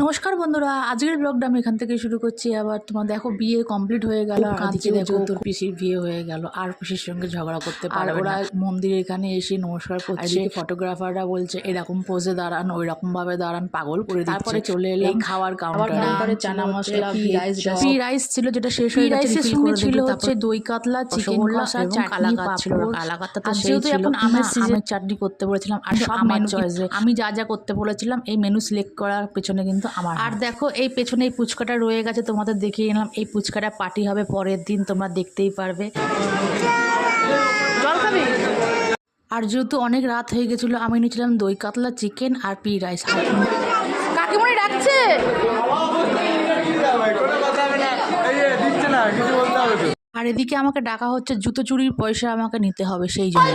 নমস্কার বন্ধুরা, আজকের ব্লগটা আমি এখান থেকে শুরু করছি। আবার তোমার দেখো বিয়ে কমপ্লিট হয়ে গেল, আজকে দেখো তোর পিসির বিয়ে হয়ে গেল, আর পিসির সঙ্গে ঝগড়া করতে পারবে না। ওরা মন্দিরে এখানে এসে নমস্কার করছে, ফটোগ্রাফাররা বলছে এরকম পোজে দাঁড়ান, ওই রকম ভাবে দাঁড়ান, পাগল করে দিচ্ছে। তারপরে চলে এলাম খাওয়ার কাউন্টারে। চানা মশলা, পি রাইস ছিল যেটা শেষ হয়ে গেছে, রিফিল করে ছিল হচ্ছে দই কাতলা, চিকেন কষা, চাটনি, পাঁপড়, কালাকাতা। তো যেহেতু এখন আমের সিজন, চাটনি করতে বলেছিলাম আর সব মেনু চয়েসে আমি যা যা করতে বলেছিলাম এই মেনু সিলেক্ট করার পেছনে কিন্তু আমার। আর দেখো এই পেছনে এই পুচকাটা রয়ে গেছে, তোমাদের দেখিয়ে নিলাম। এই পুচকাটা পার্টি হবে পরের দিন, তোমরা দেখতেই পারবে। জল খাবি? আর যেহেতু অনেক রাত হয়ে গেছিলো, আমি নিয়েছিলাম দই কাতলা, চিকেন আর পি রাইস। কাকিমণি ডাকছে। আর এদিকে আমাকে ডাকা হচ্ছে, জুতো চুরির পয়সা আমাকে নিতে হবে, সেই জন্য।